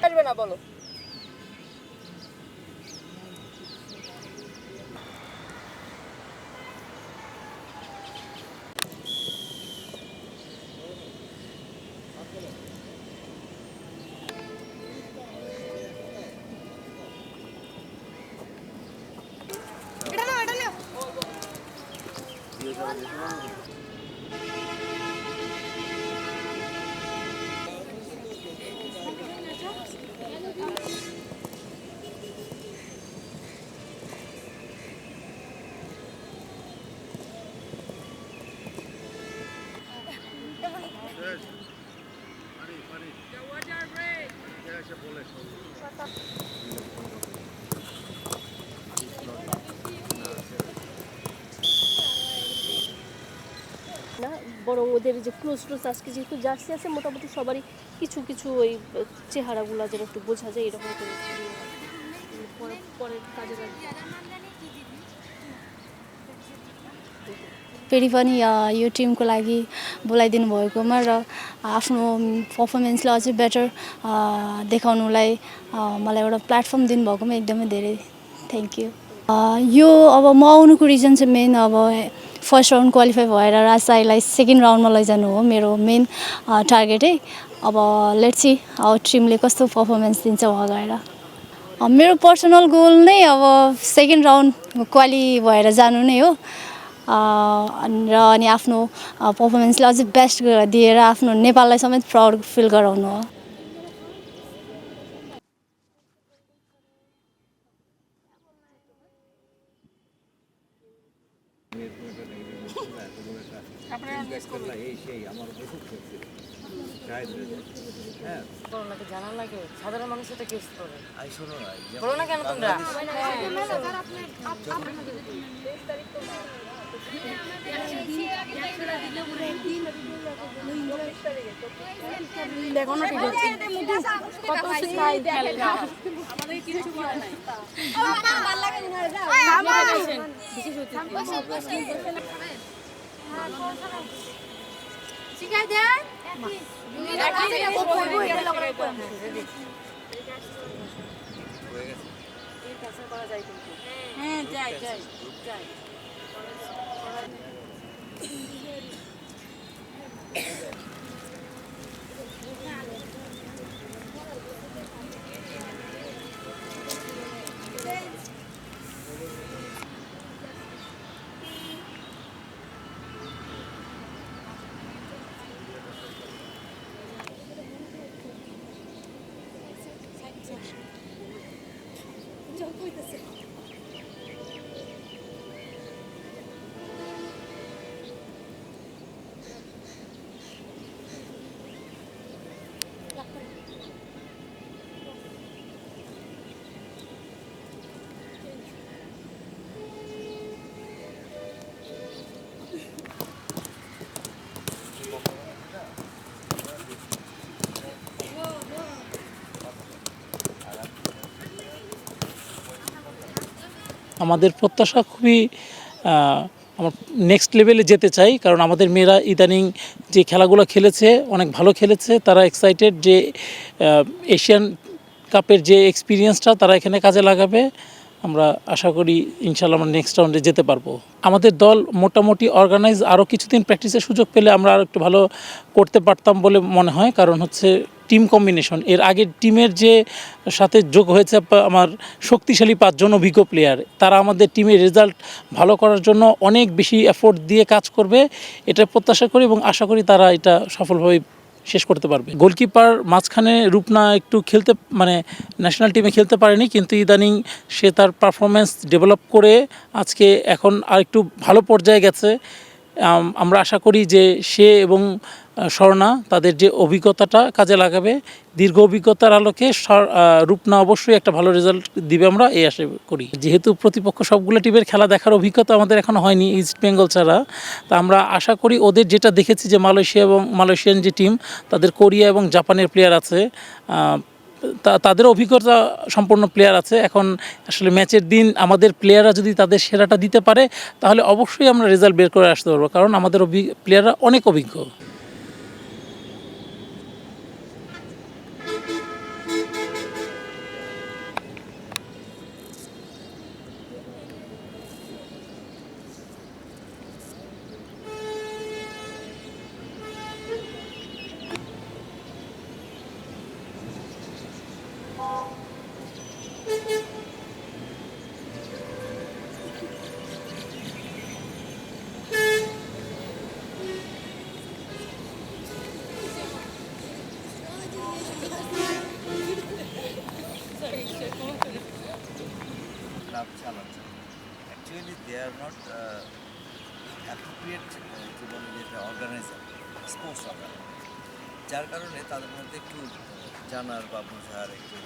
আসবে না বলো। না বরং ওদের যে ক্লোজ আজকে যেহেতু জার্সি আছে মোটামুটি সবারই কিছু কিছু ওই চেহারাগুলো যেন একটু বোঝা যায় এরকম করে পরের কাজে লাগে। फेरि पनि यो टिमको लागि बोलाइदिनु भएकोमा र आफ्नो पर्फर्मेन्सलाई अझै बेटर देखाउनुलाई मलाई एउटा प्लेटफर्म दिनुभएकोमा एकदमै धेरै थ्याङ्क यू। यो अब म आउनुको रिजन चाहिँ मेन अब फर्स्ट राउन्ड क्वालिफाई भएर राजशाहीलाई सेकेन्ड राउन्डमा लैजानु हो मेरो मेन टार्गेटै। अब लेट्स सी अब टिमले कस्तो पर्फर्मेन्स दिन्छ उहाँ गएर। मेरो पर्सनल गोल नै अब सेकेन्ड राउन्ड क्वाली भएर जानु नै हो र अनि आफ्नो पर्फर्मेन्सलाई अझै बेस्ट दिएर आफ्नो नेपाललाई समेत प्राउड फिल गराउनु हो। জানা লাগে সাধারণ মানুষ এটা কেস করে বলো না কেন তোমরা দেখো না ঠিক আছে কত শিখাই খেলে না আমাদের কিছু বলে নাই ভালো লাগে না বিশেষ অতিথি শিখাই দেন হ্যাঁ যাই যাই যাই আমাদের প্রত্যাশা খুবই আমরা নেক্সট লেভেলে যেতে চাই, কারণ আমাদের মেয়েরা ইদানিং যে খেলাগুলো খেলেছে অনেক ভালো খেলেছে। তারা এক্সাইটেড যে এশিয়ান কাপের যে এক্সপিরিয়েন্সটা তারা এখানে কাজে লাগাবে। আমরা আশা করি ইনশাআল্লাহ আমরা নেক্সট রাউন্ডে যেতে পারবো। আমাদের দল মোটামুটি অর্গানাইজ, আরও কিছুদিন প্র্যাকটিসের সুযোগ পেলে আমরা আরও একটু ভালো করতে পারতাম বলে মনে হয়। কারণ হচ্ছে টিম কম্বিনেশন, এর আগের টিমের যে সাথে যোগ হয়েছে আমার শক্তিশালী 5 জন অভিজ্ঞ প্লেয়ার, তারা আমাদের টিমের রেজাল্ট ভালো করার জন্য অনেক বেশি এফোর্ট দিয়ে কাজ করবে, এটা প্রত্যাশা করি এবং আশা করি তারা এটা সফলভাবে শেষ করতে পারবে। গোলকিপার মাঝখানে রূপনা একটু খেলতে মানে ন্যাশনাল টিমে খেলতে পারেনি, কিন্তু ইদানিং সে তার পারফরমেন্স ডেভেলপ করে আজকে এখন আর একটু ভালো পর্যায়ে গেছে। আমরা আশা করি যে সে এবং স্বর্ণা তাদের যে অভিজ্ঞতাটা কাজে লাগাবে, দীর্ঘ অভিজ্ঞতার আলোকে রূপনা অবশ্যই একটা ভালো রেজাল্ট দিবে, আমরা এই আশা করি। যেহেতু প্রতিপক্ষ সবগুলো টিমের খেলা দেখার অভিজ্ঞতা আমাদের এখনও হয়নি ইস্ট বেঙ্গল ছাড়া, তা আমরা আশা করি ওদের যেটা দেখেছি যে মালয়েশিয়া এবং মালয়েশিয়ান যে টিম তাদের কোরিয়া এবং জাপানের প্লেয়ার আছে, তাদের অভিজ্ঞতা সম্পন্ন প্লেয়ার আছে। এখন আসলে ম্যাচের দিন আমাদের প্লেয়াররা যদি তাদের সেরাটা দিতে পারে তাহলে অবশ্যই আমরা রেজাল্ট বের করে আসতে পারবো, কারণ আমাদের প্লেয়াররা অনেক অভিজ্ঞ। ক্লাব চালাচ্ছে actually they are not appropriate জীবনে যেটা অর্গানাইজার স্পোর্টস অর্গানাইজার, যার কারণে তাদের মধ্যে একটু জানার বা বোঝার একটু